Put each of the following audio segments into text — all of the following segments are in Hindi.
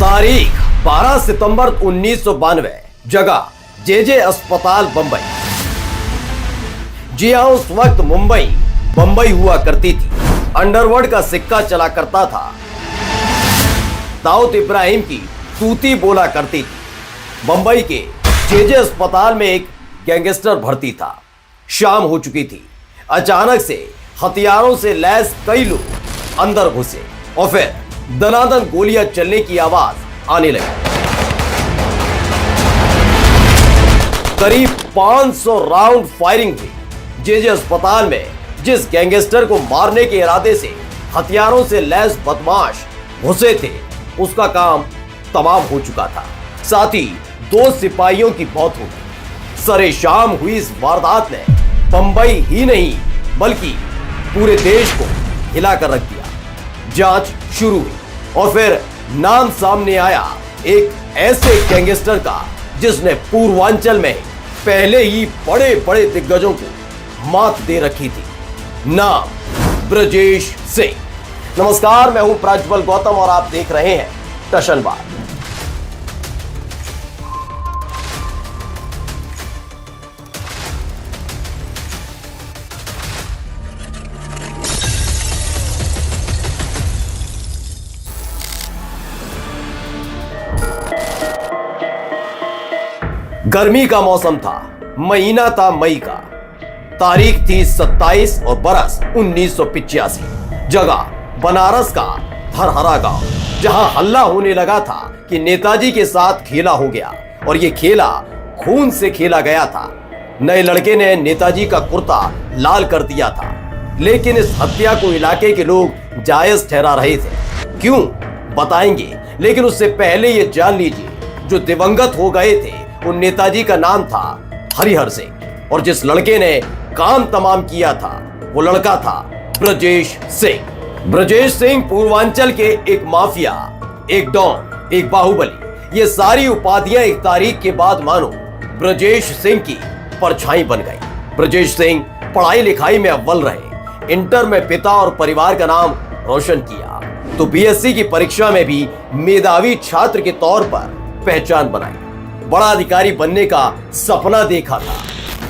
तारीख 12 सितंबर 1992, जगह जेजे अस्पताल बंबई। जी हां, उस वक्त मुंबई बंबई हुआ करती थी। अंडरवर्ल्ड का सिक्का चला करता था। दाऊद इब्राहिम की तूती बोला करती थी। बंबई के जेजे अस्पताल में एक गैंगस्टर भर्ती था। शाम हो चुकी थी। अचानक से हथियारों से लैस कई लोग अंदर घुसे और फिर दनादन गोलियां चलने की आवाज आने लगी। करीब 500 राउंड फायरिंग हुई। जेजे अस्पताल में जिस गैंगस्टर को मारने के इरादे से हथियारों से लैस बदमाश घुसे थे, उसका काम तमाम हो चुका था। साथ ही 2 सिपाहियों की मौत हो गई। सरे शाम हुई इस वारदात ने बंबई ही नहीं बल्कि पूरे देश को हिलाकर रख दिया। जांच शुरू हुई और फिर नाम सामने आया एक ऐसे गैंगस्टर का जिसने पूर्वांचल में पहले ही बड़े बड़े दिग्गजों को मात दे रखी थी। नाम ब्रजेश सिंह। नमस्कार, मैं हूं प्रज्वल गौतम और आप देख रहे हैं टशनबाज। गर्मी का मौसम था। महीना था मई का। तारीख थी 27 और बरस 1985। जगह बनारस का धरहरा गांव, जहां हल्ला होने लगा था कि नेताजी के साथ खेला हो गया और यह खेला खून से खेला गया था। नए लड़के ने नेताजी का कुर्ता लाल कर दिया था, लेकिन इस हत्या को इलाके के लोग जायज ठहरा रहे थे। क्यों, बताएंगे, लेकिन उससे पहले यह जान लीजिए, जो दिवंगत हो गए थे उन नेताजी का नाम था हरिहर सिंह, और जिस लड़के ने काम तमाम किया था वो लड़का था ब्रजेश सिंह। ब्रजेश सिंह पूर्वांचल के एक माफिया, एक डॉन, एक बाहुबली, ये सारी उपाधियां एक तारीख के बाद मानो ब्रजेश सिंह की परछाई बन गई। ब्रजेश सिंह पढ़ाई लिखाई में अव्वल रहे। इंटर में पिता और परिवार का नाम रोशन किया तो बीएससी की परीक्षा में भी मेधावी छात्र के तौर पर पहचान बनाई। बड़ा अधिकारी बनने का सपना देखा था।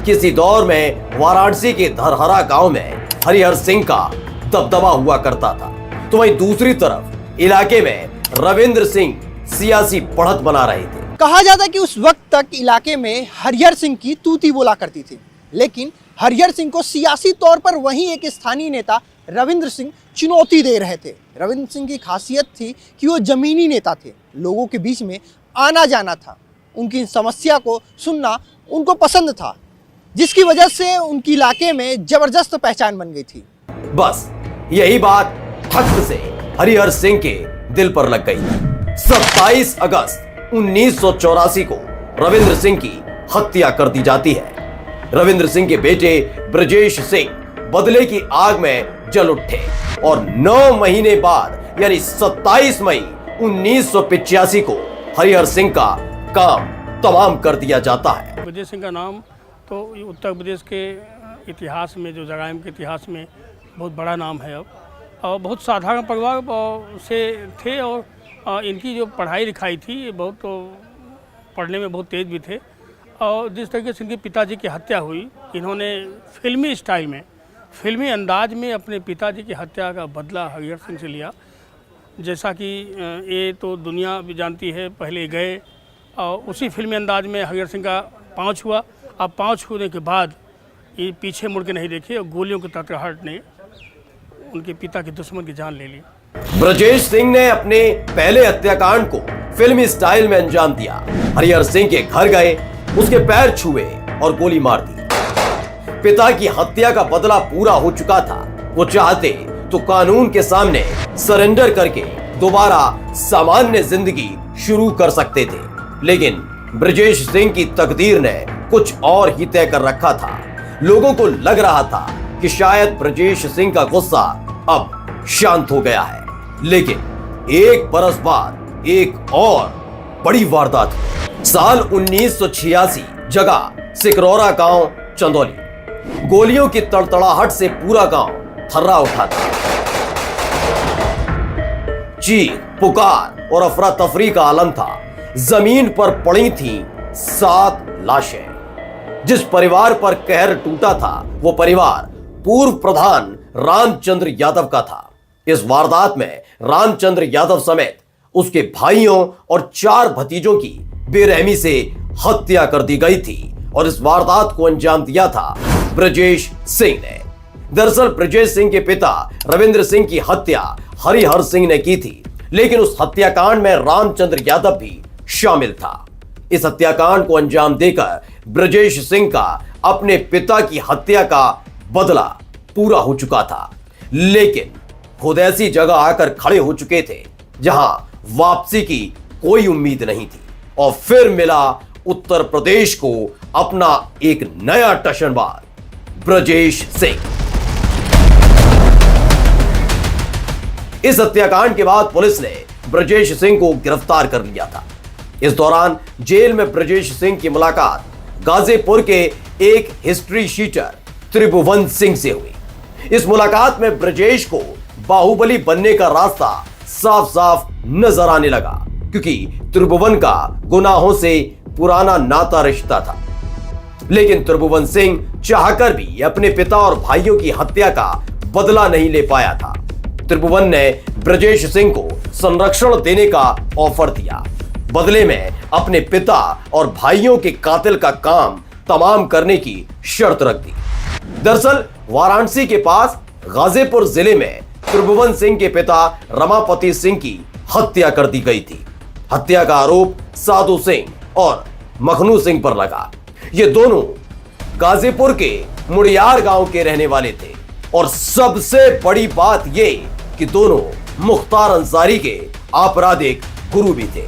किसी दौर में वाराणसी के धरहरा गांव में हरिहर सिंह का दबदबा हुआ करता था, तो वहीं दूसरी तरफ इलाके में रविंद्र सिंह सियासी बढ़त बना रहे थे। कहा जाता है कि उस वक्त तक इलाके में हरिहर सिंह की तूती बोला करती थी, लेकिन हरिहर सिंह को सियासी तौर पर वहीं एक स्थानीय नेता रविंद्र सिंह चुनौती दे रहे थे। रविंद्र सिंह की खासियत थी कि वो जमीनी नेता थे। लोगों के बीच में आना जाना था, उनकी समस्या को सुनना उनको पसंद था, जिसकी वजह से उनकी इलाके में जबरदस्त पहचान बन गई थी। बस यही बात ठक से हरिहर सिंह के दिल पर लग गई। 27 अगस्त 1984 को रविंद्र सिंह की हत्या कर दी जाती है। रविंद्र सिंह के बेटे ब्रजेश सिंह बदले की आग में जल उठे और 9 महीने बाद यानी 27 मई 1985 को हरिहर सिंह का काम तमाम कर दिया जाता है। ब्रजेश सिंह का नाम तो उत्तर प्रदेश के इतिहास में, जो जराइम के इतिहास में बहुत बड़ा नाम है अब, और बहुत साधारण परिवार से थे और इनकी जो पढ़ाई लिखाई थी बहुत पढ़ने में बहुत तेज़ भी थे। और जिस तरीके से इनके पिताजी की हत्या हुई, इन्होंने फिल्मी स्टाइल में, फिल्मी अंदाज में अपने पिताजी की हत्या का बदला हरिहर सिंह से लिया। जैसा कि ये तो दुनिया भी जानती है, पहले गए और उसी फिल्मी अंदाज में हरिहर सिंह का पाँच हुआ। अब पाँच होने के बाद ये पीछे मुड़ के नहीं देखे और गोलियों की तड़तड़ाहट ने उनके पिता के दुश्मन की जान ले ली। ब्रजेश सिंह ने अपने पहले हत्याकांड को फिल्मी स्टाइल में अंजाम दिया। हरिहर सिंह के घर गए, उसके पैर छुए और गोली मार दी। पिता की हत्या का बदला पूरा हो चुका था। वो चाहते तो कानून के सामने सरेंडर करके दोबारा सामान्य जिंदगी शुरू कर सकते थे, लेकिन ब्रजेश सिंह की तकदीर ने कुछ और ही तय कर रखा था। लोगों को लग रहा था कि शायद ब्रजेश सिंह का गुस्सा अब शांत हो गया है, लेकिन एक बरस बाद एक और बड़ी वारदात हुई। साल 1986, जगह सिकरौरा गांव चंदौली। गोलियों की तड़तड़ाहट से पूरा गांव थर्रा उठा था। चीख पुकार और अफरा तफरी का आलम था। जमीन पर पड़ी थी 7 लाशें। जिस परिवार पर कहर टूटा था वो परिवार पूर्व प्रधान रामचंद्र यादव का था। इस वारदात में रामचंद्र यादव समेत उसके भाइयों और 4 भतीजों की बेरहमी से हत्या कर दी गई थी और इस वारदात को अंजाम दिया था ब्रजेश सिंह ने। दरअसल ब्रजेश सिंह के पिता रविंद्र सिंह की हत्या हरिहर सिंह ने की थी, लेकिन उस हत्याकांड में रामचंद्र यादव भी शामिल था। इस हत्याकांड को अंजाम देकर ब्रजेश सिंह का अपने पिता की हत्या का बदला पूरा हो चुका था, लेकिन खुद ऐसी जगह आकर खड़े हो चुके थे जहां वापसी की कोई उम्मीद नहीं थी। और फिर मिला उत्तर प्रदेश को अपना एक नया टशनबाज ब्रजेश सिंह। इस हत्याकांड के बाद पुलिस ने ब्रजेश सिंह को गिरफ्तार कर लिया था। इस दौरान जेल में ब्रजेश सिंह की मुलाकात गाजीपुर के एक हिस्ट्री शीटर त्रिभुवन सिंह से हुई। इस मुलाकात में ब्रजेश को बाहुबली बनने का रास्ता साफ साफ नजर आने लगा, क्योंकि त्रिभुवन का गुनाहों से पुराना नाता रिश्ता था। लेकिन त्रिभुवन सिंह चाहकर भी अपने पिता और भाइयों की हत्या का बदला नहीं ले पाया था। त्रिभुवन ने ब्रजेश सिंह को संरक्षण देने का ऑफर दिया, बदले में अपने पिता और भाइयों के कातिल का काम तमाम करने की शर्त रख दी। दरअसल वाराणसी के पास गाजीपुर जिले में त्रिभुवन सिंह के पिता रमापति सिंह की हत्या कर दी गई थी। हत्या का आरोप साधु सिंह और मखनू सिंह पर लगा। ये दोनों गाजीपुर के मुड़ियार गांव के रहने वाले थे और सबसे बड़ी बात ये कि दोनों मुख्तार अंसारी के आपराधिक गुरु भी थे।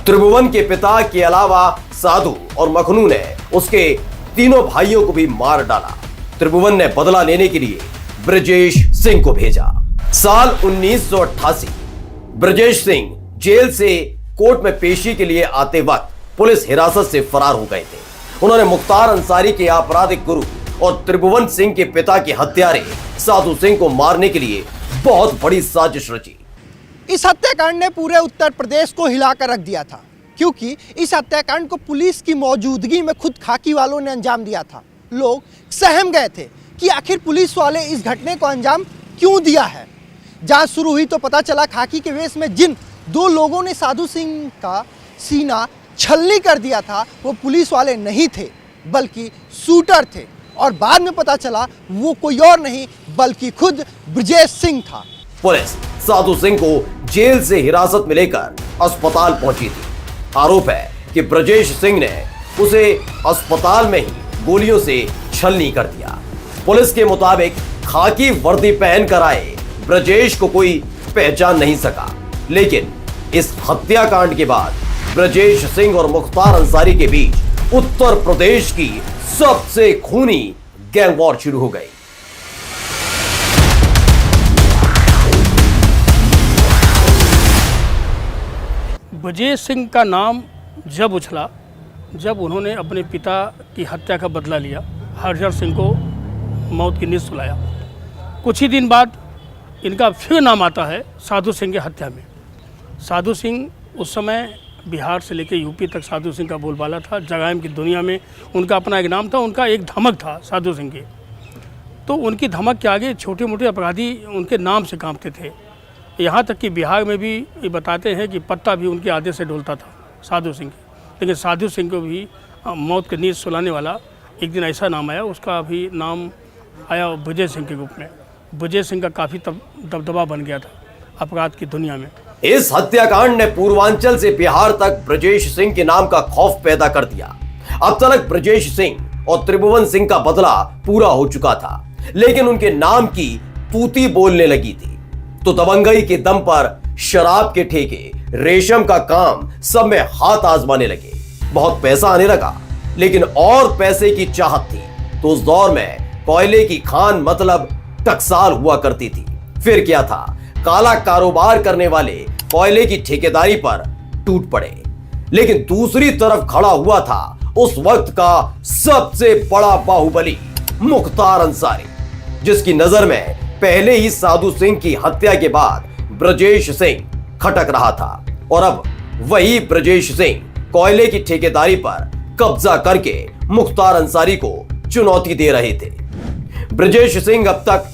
त्रिभुवन के पिता के अलावा साधु और मखनू ने उसके तीनों भाइयों को भी मार डाला। त्रिभुवन ने बदला लेने के लिए ब्रजेश सिंह को भेजा। साल 1988 ब्रजेश सिंह जेल से कोर्ट में पेशी के लिए आते वक्त पुलिस हिरासत से फरार हो गए थे। उन्होंने मुख्तार अंसारी के आपराधिक गुरु और त्रिभुवन सिंह के पिता के हत्यारे साधु सिंह को मारने के लिए बहुत बड़ी साजिश रची। इस हत्याकांड ने पूरे उत्तर प्रदेश को हिलाकर रख दिया था, क्योंकि इस हत्याकांड को पुलिस की मौजूदगी में खुद खाकी वालों ने अंजाम दिया था। लोग सहम गए थे कि आखिर पुलिस वाले इस घटने को अंजाम क्यों दिया है। जांच शुरू हुई तो पता चला खाकी के वेश में जिन 2 लोगों ने साधु सिंह का सीना छलनी कर दिया था वो पुलिस वाले नहीं थे, बल्कि शूटर थे। और बाद में पता चला वो कोई और नहीं बल्कि खुद ब्रजेश सिंह था। पुलिस साधु सिंह को जेल से हिरासत में लेकर अस्पताल पहुंची थी। आरोप है कि ब्रजेश सिंह ने उसे अस्पताल में ही गोलियों से छलनी कर दिया। पुलिस के मुताबिक खाकी वर्दी पहनकर आए ब्रजेश को कोई पहचान नहीं सका, लेकिन इस हत्याकांड के बाद ब्रजेश सिंह और मुख्तार अंसारी के बीच उत्तर प्रदेश की सबसे खूनी गैंग वॉर शुरू हो गई। ब्रजेश सिंह का नाम जब उछला जब उन्होंने अपने पिता की हत्या का बदला लिया, हरिहर सिंह को मौत की नींद सुलाया। कुछ ही दिन बाद इनका फिर नाम आता है साधु सिंह की हत्या में। साधु सिंह उस समय बिहार से लेकर यूपी तक साधु सिंह का बोलबाला था। जगायम की दुनिया में उनका अपना एक नाम था, उनका एक धमक था साधु सिंह के। तो उनकी धमक के आगे छोटे मोटे अपराधी उनके नाम से कांपते थे। यहाँ तक कि बिहार में भी ये बताते हैं कि पत्ता भी उनके आदेश से डोलता था साधु सिंह के। लेकिन साधु सिंह को भी मौत की नींद सुलाने वाला एक दिन ऐसा नाम आया, उसका भी नाम आया ब्रजेश सिंह के रूप में। ब्रजेश सिंह का काफ़ी दबदबा बन गया था अपराध की दुनिया में। इस हत्याकांड ने पूर्वांचल से बिहार तक ब्रजेश सिंह के नाम का खौफ पैदा कर दिया। अब तक ब्रजेश सिंह और त्रिभुवन सिंह का बदला पूरा हो चुका था, लेकिन उनके नाम की तूती बोलने लगी थी। तो दबंगई के दम पर शराब के ठेके, रेशम का काम सब में हाथ आजमाने लगे। बहुत पैसा आने लगा, लेकिन और पैसे की चाहत थी। तो उस दौर में कोयले की खान मतलब टकसाल हुआ करती थी। फिर क्या था, काला कारोबार करने वाले कोयले की ठेकेदारी पर टूट पड़े। लेकिन दूसरी तरफ खड़ा हुआ था उस वक्त का सबसे बड़ा बाहुबली मुख्तार अंसारी, जिसकी नजर में पहले ही साधु सिंह की हत्या के बाद ब्रजेश सिंह खटक रहा था। और अब वही ब्रजेश सिंह कोयले की ठेकेदारी पर कब्जा करके मुख्तार अंसारी को चुनौती दे रहे थे। ब्रजेश सिंह अब तक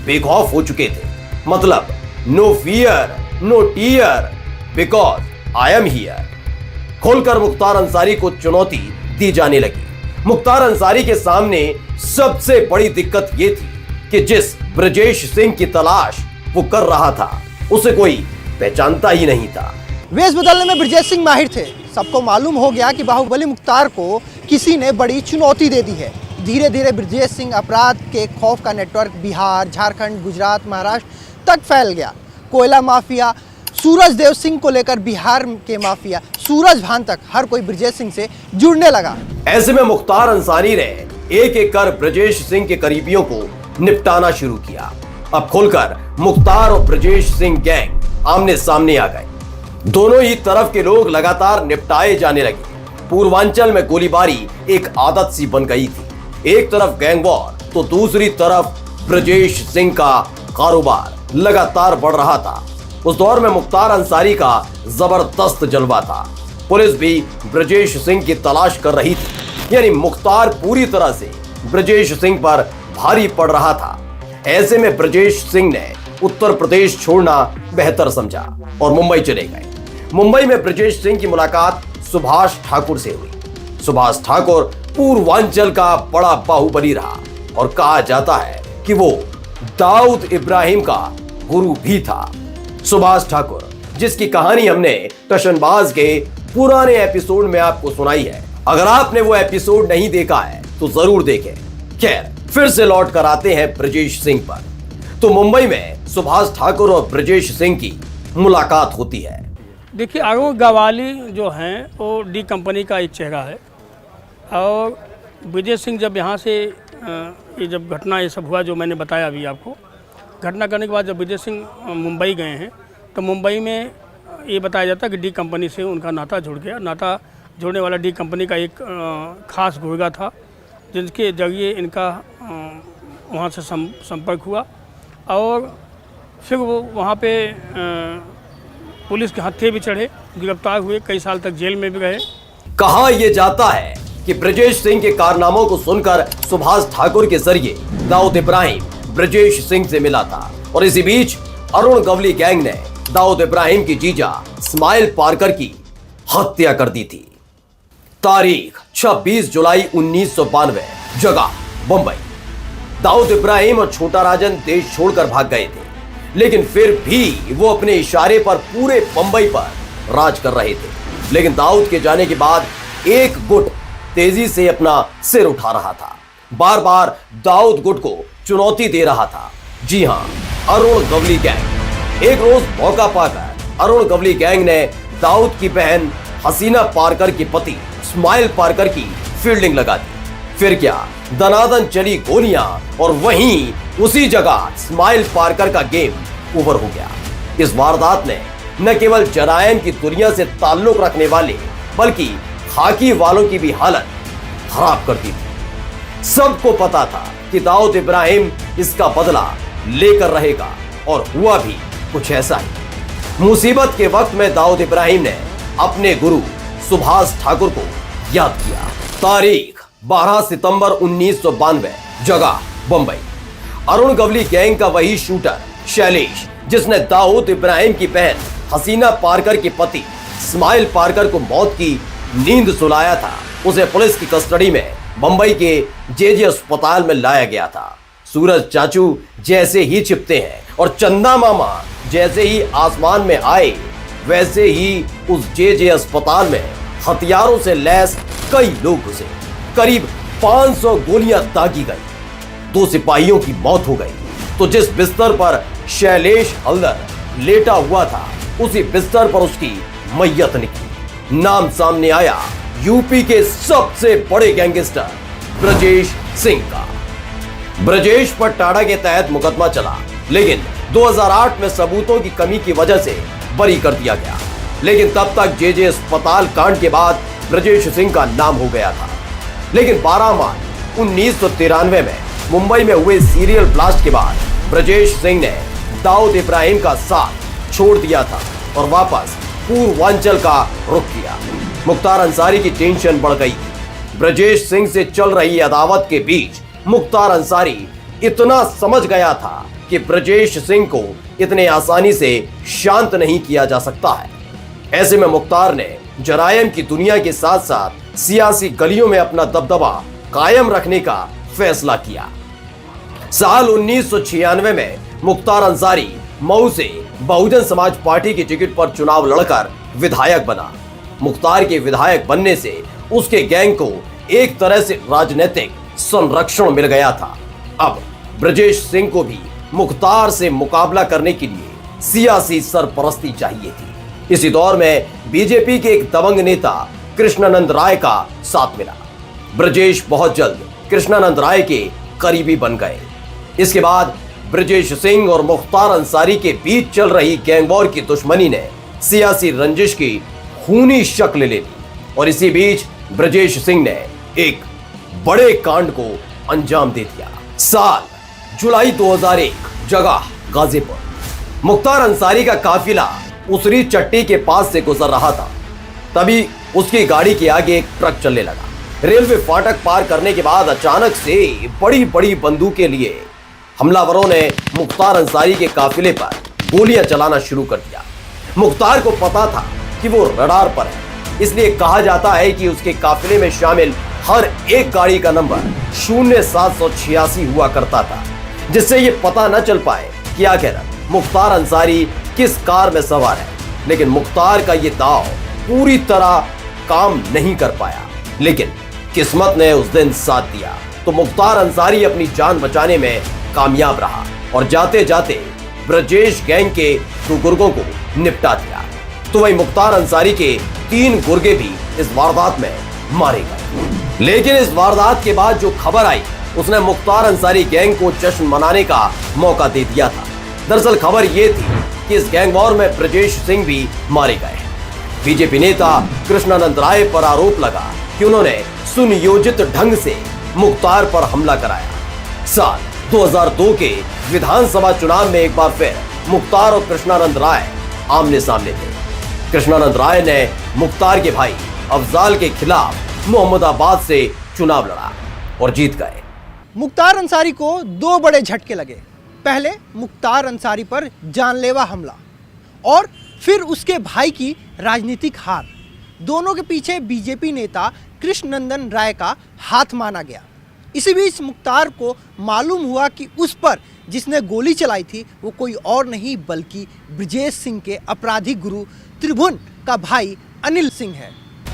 बेखौफ हो चुके थे, मतलब no fear no tear because I am here. खोलकर मुख्तार अंसारी को चुनौती दी जाने लगी। मुख्तार अंसारी के सामने सबसे बड़ी दिक्कत यह थी कि जिस ब्रजेश सिंह की तलाश वो कर रहा था उसे कोई पहचानता ही नहीं था। वेश बदलने में ब्रजेश सिंह माहिर थे। सबको मालूम हो गया कि बाहुबली मुख्तार को किसी ने बड़ी चुनौती दे दी है। धीरे धीरे ब्रजेश सिंह अपराध के खौफ का नेटवर्क बिहार, झारखंड, गुजरात, महाराष्ट्र तक फैल गया। कोयला माफिया सूरज देव सिंह को लेकर बिहार के माफिया सूरज भान तक हर कोई ब्रजेश सिंह से जुड़ने लगा। ऐसे में मुख्तार अंसारी ने एक एक कर ब्रजेश सिंह के करीबियों को निपटाना शुरू किया। अब खुलकर मुख्तार और ब्रजेश सिंह गैंग आमने सामने आ गए। दोनों ही तरफ के लोग लगातार निपटाए जाने लगे। पूर्वांचल में गोलीबारी एक आदत सी बन गई थी। एक तरफ गैंग वॉर तो दूसरी तरफ ब्रजेश सिंह का कारोबार लगातार बढ़ रहा था। उस दौर में मुख्तार अंसारी का जबरदस्त जलवा था। पुलिस भी ब्रजेश सिंह की तलाश कर रही थी, यानी मुख्तार पूरी तरह से ब्रजेश सिंह पर भारी पड़ रहा था। ऐसे में ब्रजेश सिंह ने उत्तर प्रदेश छोड़ना बेहतर समझा और मुंबई चले गए। मुंबई में ब्रजेश सिंह की मुलाकात सुभाष ठाकुर से हुई। सुभाष ठाकुर पूर्वांचल का बड़ा बाहुबली रहा और कहा जाता है कि वो दाऊद इब्राहिम का गुरु भी था। सुभाष ठाकुर, जिसकी कहानी हमने टशनबाज के पुराने एपिसोड में आपको सुनाई है। अगर आपने वो एपिसोड नहीं देखा है तो जरूर देखें। खैर, फिर से लौट कर आते हैं ब्रजेश सिंह पर। तो मुंबई में सुभाष ठाकुर और ब्रजेश सिंह की मुलाकात होती है। देखिए, अरुण गवाली जो हैं वो डी कंपनी का एक चेहरा है और ब्रजेश सिंह जब यहाँ से ये जब घटना ये सब हुआ जो मैंने बताया अभी आपको, घटना करने के बाद जब ब्रजेश सिंह मुंबई गए हैं तो मुंबई में ये बताया जाता है कि डी कंपनी से उनका नाता जुड़ गया। नाता जुड़ने वाला डी कंपनी का एक खास गुर्गा था जिसके जरिए इनका वहाँ से संपर्क हुआ और फिर वो वहाँ पे पुलिस के हत्थे भी चढ़े, गिरफ्तार हुए, कई साल तक जेल में भी रहे। कहा यह जाता है कि ब्रजेश सिंह के कारनामों को सुनकर सुभाष ठाकुर के जरिए दाऊद इब्राहिम ब्रजेश सिंह से मिला था और इसी बीच अरुण गवली गैंग ने दाऊद इब्राहिम की जीजा स्माइल पारकर की हत्या कर दी थी। तारीख 26 जुलाई 1992, जगह बंबई। दाऊद इब्राहिम और छोटा राजन देश छोड़कर भाग गए थे, लेकिन फिर भी वो अपने इशारे पर पूरे बंबई पर राज कर रहे थे। लेकिन दाऊद के जाने के बाद एक गुट तेजी से अपना सिर उठा रहा था, बार बार दाऊद गुट को चुनौती दे रहा था। जी हां, अरुण गवली गैंग। एक रोज मौका पाकर अरुण गवली गैंग ने दाऊद की बहन हसीना पारकर की पति स्माइल पारकर की फील्डिंग लगा दी। फिर क्या, दनादन चली गोलियां और वहीं उसी जगह स्माइल पारकर का गेम ओवर हो गया। इस वारदात ने न केवल जरायम की दुनिया से ताल्लुक रखने वाले बल्कि खाकी वालों की भी हालत खराब कर दी थी। सबको पता था कि दाऊद इब्राहिम इसका बदला लेकर रहेगा और हुआ भी कुछ ऐसा ही। मुसीबत के वक्त में दाऊद इब्राहिम ने अपने गुरु सुभाष ठाकुर को याद किया। तारीख 12 सितंबर 1992, जगह बंबई। अरुण गवली गैंग का वही शूटर शैलेश, जिसने दाऊद इब्राहिम की बहन हसीना पारकर के पति स्माइल पारकर को मौत की नींद सुलाया था, उसे पुलिस की कस्टडी में बंबई के जेजे अस्पताल में लाया गया था। सूरज चाचू जैसे ही छिपते हैं और चंदा मामा जैसे ही आसमान में आए, वैसे ही उस जेजे अस्पताल में हथियारों से लैस कई लोग घुसे। करीब 500 गोलियां दागी गई। 2 सिपाहियों की मौत हो गई। तो जिस बिस्तर पर शैलेश हल्दर लेटा हुआ था, उसी बिस्तर पर उसकी मैयत निकली। नाम सामने आया यूपी के सबसे बड़े गैंगस्टर ब्रजेश सिंह का। ब्रजेश पर टाड़ा के तहत मुकदमा चला, लेकिन 2008 में सबूतों की कमी की वजह से बरी कर दिया गया। लेकिन तब तक जेजे अस्पताल कांड के बाद ब्रजेश सिंह का नाम हो गया था। लेकिन 12 मार्च 1993 में मुंबई में हुए सीरियल ब्लास्ट के बाद ब्रजेश सिंह ने दाऊद इब्राहिम का साथ छोड़ दिया था और वापस पूर्वांचल का रुख किया। मुख्तार अंसारी की टेंशन बढ़ गई। ब्रजेश सिंह से चल रही अदावत के बीच मुख्तार अंसारी इतना समझ गया था कि ब्रजेश सिंह को इतने आसानी से शांत नहीं किया जा सकता है। ऐसे में मुख्तार ने जरायम की दुनिया के साथ साथ सियासी गलियों में अपना दबदबा कायम रखने का फैसला किया। साल 1996 में मुख्तार अंसारी मऊ से बहुजन समाज पार्टी की टिकट पर चुनाव लड़कर विधायक बना। मुख्तार के विधायक बनने से उसके गैंग को एक तरह से राजनीतिक संरक्षण मिल गया था। अब ब्रजेश सिंह को भी मुख्तार से मुकाबला करने के लिए सियासी सरपरस्ती चाहिए थी। इसी दौर में बीजेपी के एक दबंग नेता कृष्णानंद राय का साथ मिला। ब्रजेश बहुत जल्द कृष्णानंद राय के करीबी बन गए। इसके बाद ब्रजेश सिंह और मुख्तार अंसारी के बीच चल रही गैंग वॉर की दुश्मनी ने सियासी रंजिश की खूनी शक्ल ले ली और इसी बीच ब्रजेश सिंह ने एक बड़े कांड को अंजाम दे दिया। साल जुलाई 2001, जगह गाजीपुर। मुख्तार अंसारी का काफिला उसरी चट्टी के पास से गुजर रहा था, तभी उसकी गाड़ी के आगे एक ट्रक चलने लगा। रेलवे फाटक पार करने के बाद अचानक से बड़ी बड़ी बंदूकें लिए हमलावरों ने मुख्तार अंसारी के काफिले पर गोलियां चलाना शुरू कर दिया। मुख्तार को पता था कि वो रडार पर है, इसलिए कहा जाता है कि उसके काफिले में शामिल हर एक गाड़ी का नंबर 0786 हुआ करता था, जिससे ये पता न चल पाए कि आखिर मुख्तार अंसारी किस कार में सवार है। लेकिन मुख्तार का ये दांव पूरी तरह काम नहीं कर पाया, लेकिन किस्मत ने उस दिन साथ दिया तो मुख्तार अंसारी अपनी जान बचाने में कामयाब रहा और जाते जाते ब्रजेश गैंग के 2 गुर्गों को निपटा दिया। तो वही मुख्तार अंसारी के 3 गुर्गे भी इस वारदात में मारे गए। लेकिन इस वारदात के बाद जो खबर आई उसने मुख्तार अंसारी गैंग को जश्न मनाने का मौका दे दिया था। दरअसल खबर ये थी कि इस गैंग वॉर में ब्रजेश सिंह भी मारे गए। बीजेपी नेता कृष्णानंद राय पर आरोप लगा कि उन्होंने सुनियोजित ढंग से मुख्तार पर हमला कराया। साल 2002 के विधानसभा चुनाव में एक बार फिर मुख्तार और कृष्णानंद राय आमने सामने थे। कृष्णानंद राय ने मुख्तार के भाई अफजाल के खिलाफ मोहम्मदाबाद से चुनाव लड़ा और जीत गए। मुख्तार अंसारी को 2 बड़े झटके लगे। पहले मुख्तार अंसारी पर जानलेवा हमला और फिर उसके भाई की राजनीतिक हार। दोनों के पीछे बीजेपी नेता कृष्णनंदन राय का हाथ माना गया। इसी बीच मुख्तार को मालूम हुआ कि उस पर जिसने गोली चलाई थी वो कोई और नहीं बल्कि ब्रजेश सिंह के आपराधिक गुरु त्रिभुवन का भाई अनिल सिंह है।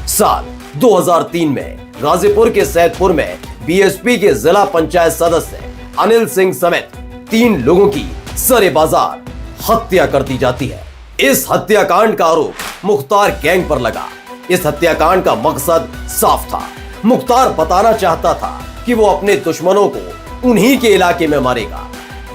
साल 2003 में गाजीपुर के सैदपुर में बीएसपी के जिला पंचायत सदस्य अनिल सिंह समेत 3 लोगों की सरे बाजार हत्या कर दी जाती है। इस हत्याकांड का आरोप मुख्तार गैंग पर लगा। इस हत्याकांड का मकसद साफ था। मुख्तार बताना चाहता था कि वो अपने दुश्मनों को उन्हीं के इलाके में मारेगा।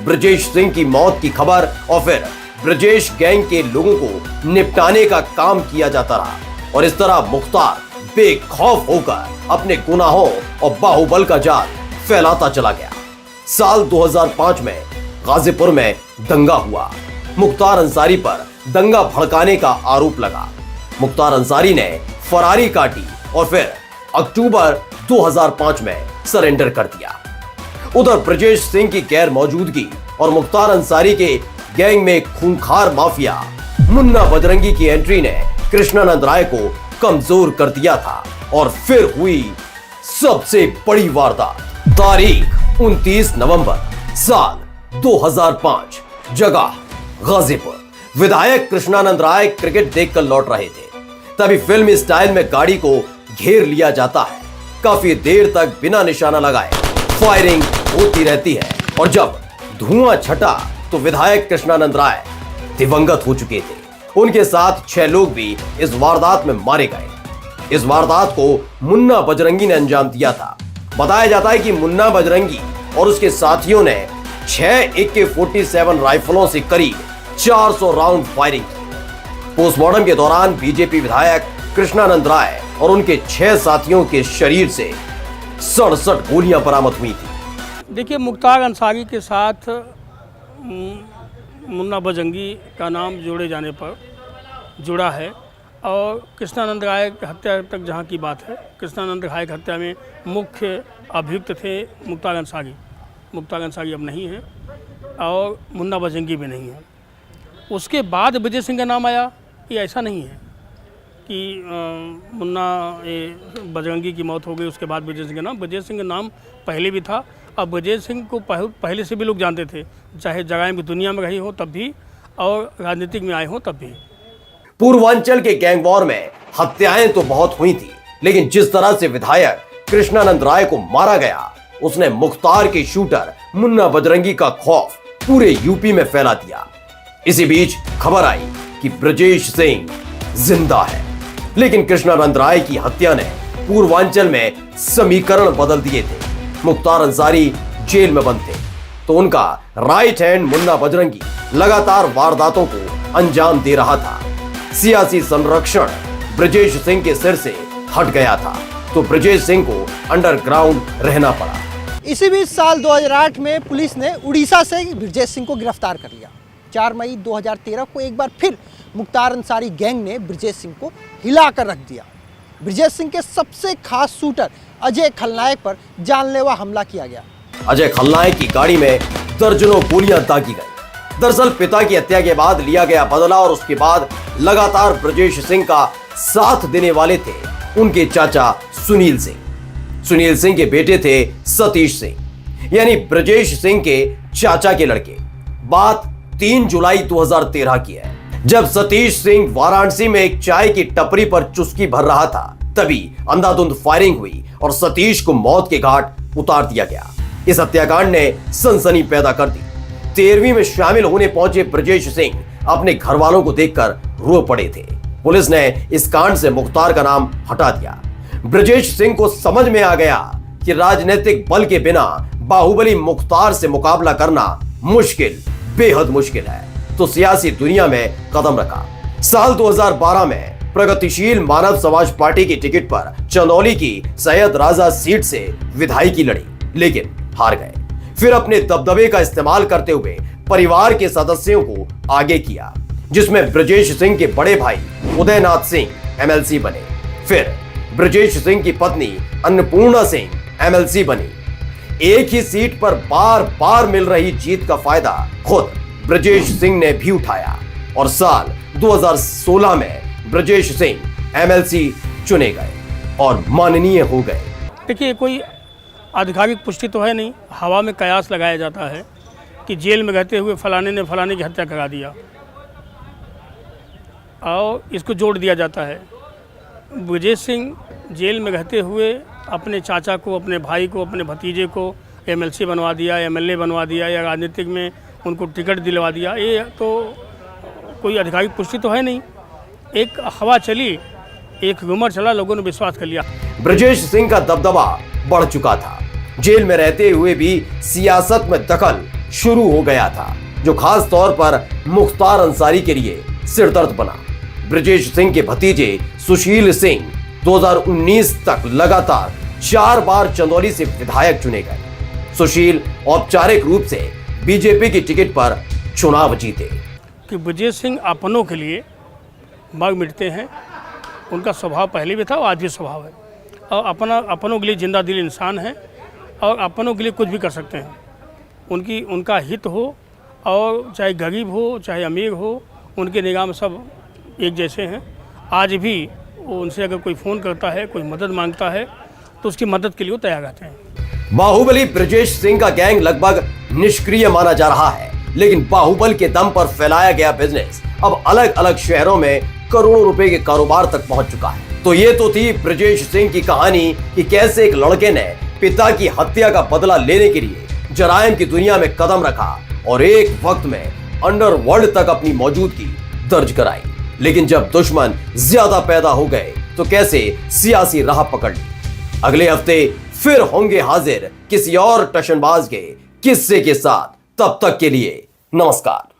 ब्रजेश सिंह की मौत की खबर और फिर ब्रजेश गैंग के लोगों को निपटाने का काम किया जाता रहा और इस तरह मुख्तार बेखौफ होकर अपने गुनाहों और बाहुबल का जाल फैलाता चला गया। साल 2005 में गाजीपुर में दंगा हुआ। मुख्तार अंसारी पर दंगा भड़काने का आरोप लगा। मुख्तार अंसारी ने फरारी काटी और फिर अक्टूबर 2005 में सरेंडर कर दिया। उधर ब्रजेश सिंह की गैर मौजूदगी और मुख्तार अंसारी के गैंग में खूंखार माफिया मुन्ना बजरंगी की एंट्री ने कृष्णानंद राय को कमजोर कर दिया था और फिर हुई सबसे बड़ी वारदात। तारीख 29 नवंबर साल 2005, जगह गाजीपुर। विधायक कृष्णानंद राय क्रिकेट देखकर लौट रहे थे, तभी फिल्मी स्टाइल में गाड़ी को घेर लिया जाता है। काफी देर तक बिना निशाना लगाए फायरिंग होती रहती है और जब धुआं छटा तो विधायक कृष्णानंद राय दिवंगत हो चुके थे। उनके साथ 6 लोग भी इस वारदात में मारे गए। इस वारदात को मुन्ना बजरंगी ने अंजाम दिया था। बताया जाता है कि मुन्ना बजरंगी और उसके साथियों ने 6 AK-47 राइफलों से करीब 400 राउंड फायरिंग की। पोस्टमार्टम के दौरान बीजेपी विधायक कृष्णानंद राय और उनके 6 साथियों के शरीर से 67 गोलियां बरामद हुई थी। देखिए, मुख्तार अंसारी के साथ मुन्ना बजरंगी का नाम जोड़े जाने पर जुड़ा है और कृष्णानंद राय की हत्या तक जहाँ की बात है, कृष्णानंद राय की हत्या में मुख्य अभियुक्त थे मुख्तार अंसारी। मुख्तार अंसारी अब नहीं है और मुन्ना बजरंगी भी नहीं है। उसके बाद विजय सिंह का नाम आया। ये ऐसा नहीं है कि मुन्ना बजरंगी की मौत हो गई उसके बाद विजय सिंह का नाम। विजय सिंह का नाम पहले भी था। अब विजय सिंह को पहले से भी लोग जानते थे, चाहे जराइम की दुनिया में रही हो तब भी और राजनीतिक में आए हो तब भी। पूर्वांचल के गैंग वॉर में हत्याएं तो बहुत हुई थी, लेकिन जिस तरह से विधायक कृष्णानंद राय को मारा गया, उसने मुख्तार के शूटर मुन्ना बजरंगी का खौफ पूरे यूपी में फैला दिया। इसी बीच खबर आई कि ब्रजेश सिंह जिंदा है, लेकिन कृष्णानंद राय की हत्या ने पूर्वांचल में समीकरण बदल दिए थे। मुख्तार अंसारी जेल में बंद थे, तो उनका राइट हैंड मुन्ना बजरंगी लगातार वारदातों को अंजाम दे रहा था। सियासी संरक्षण ब्रजेश सिंह के सिर से हट गया था, तो ब्रजेश सिंह को अंडरग्राउंड रहना पड़ा। इसी बीच साल 2008 में पुलिस ने उड़ीसा से ब्रजेश सिंह को गिरफ्तार कर लिया। 4 मई 2013 को एक बार फिर मुख्तार अंसारी गैंग ने ब्रजेश सिंह को हिला कर रख दिया। ब्रजेश सिंह के सबसे खास शूटर अजय खलनायक पर जानलेवा हमला किया गया। अजय खलनायक की गाड़ी में दर्जनों गोलियां दागी गई। दरअसल पिता की हत्या के बाद लिया गया बदला और उसके बाद लगातार ब्रजेश सिंह का साथ देने वाले थे उनके चाचा सुनील सिंह। सुनील सिंह के बेटे थे सतीश सिंह, यानी ब्रजेश सिंह के चाचा के लड़के। बात 3 जुलाई 2013 की है, जब सतीश सिंह वाराणसी में एक चाय की टपरी पर चुस्की भर रहा था, तभी अंधाधुंध फायरिंग हुई और सतीश को मौत के घाट उतार दिया गया। इस हत्याकांड ने सनसनी पैदा कर दी। 13वीं में शामिल होने पहुंचे ब्रजेश सिंह अपने घर वालों को देखकर रो पड़े थे। पुलिस ने इस कांड से मुख्तार का नाम हटा दिया। ब्रजेश सिंह को समझ में आ गया कि राजनीतिक बल के बिना बाहुबली मुख्तार से मुकाबला करना मुश्किल, बेहद मुश्किल है, तो सियासी दुनिया में कदम रखा। साल 2012 में प्रगतिशील मानव समाज पार्टी की टिकट पर चंदौली की सैयद राजा सीट से विधायकी लड़ी, लेकिन हार गए। फिर अपने दबदबे का इस्तेमाल करते हुए परिवार के सदस्यों को आगे किया, जिसमें ब्रजेश सिंह के बड़े भाई उदयनाथ सिंह एमएलसी बने। फिर ब्रजेश सिंह की पत्नी अन्नपूर्णा सिंह एमएलसी बनी। एक ही सीट पर बार बार मिल रही जीत का फायदा खुद ब्रजेश सिंह ने भी उठाया और साल 2016 में ब्रजेश सिंह एमएलसी चुने गए और माननीय हो गए। देखिए, कोई आधिकारिक पुष्टि तो है नहीं, हवा में कयास लगाया जाता है कि जेल में रहते हुए फलाने ने फलाने की हत्या करा दिया और इसको जोड़ दिया जाता है। ब्रजेश सिंह जेल में रहते हुए अपने चाचा को, अपने भाई को, अपने भतीजे को एमएलसी बनवा दिया, एमएलए बनवा दिया या राजनीतिक में उनको टिकट दिलवा दिया, ये तो कोई आधिकारिक पुष्टि तो है नहीं। एक हवा चली, एक रूमर चला, लोगों ने विश्वास कर लिया। ब्रजेश सिंह का दबदबा बढ़ चुका था। जेल में रहते हुए भी सियासत में दखल शुरू हो गया था, जो खास तौर पर मुख्तार अंसारी के लिए सिरदर्द बना। ब्रजेश सिंह के भतीजे सुशील सिंह 2019 तक लगातार 4 बार चंदौली से विधायक चुने गए। सुशील औपचारिक रूप से बीजेपी की टिकट पर चुनाव जीते। कि ब्रजेश सिंह अपनों के लिए मर मिटते हैं, उनका स्वभाव पहले भी था और आज भी स्वभाव है, और अपनों के लिए जिंदा दिल इंसान है और अपनों के लिए कुछ भी कर सकते हैं। उनका हित हो और चाहे गरीब हो चाहे अमीर हो, उनके निगाह में सब एक जैसे हैं। आज भी उनसे अगर कोई फ़ोन करता है, कोई मदद मांगता है, तो उसकी मदद के लिए वो तैयार रहते हैं। बाहुबली ब्रजेश सिंह का गैंग लगभग निष्क्रिय माना जा रहा है, लेकिन बाहुबल के दम पर फैलाया गया बिजनेस अब अलग अलग शहरों में करोड़ों रुपए के कारोबार तक पहुंच चुका है। तो ये तो थी ब्रजेश सिंह की कहानी कि कैसे एक लड़के ने पिता की हत्या का बदला लेने के लिए जराइम की दुनिया में कदम रखा और एक वक्त में अंडरवर्ल्ड तक अपनी मौजूदगी दर्ज कराई। लेकिन जब दुश्मन ज्यादा पैदा हो गए तो कैसे सियासी राह पकड़ ली। अगले हफ्ते फिर होंगे हाजिर किसी और टशनबाज के किस्से के साथ। तब तक के लिए नमस्कार।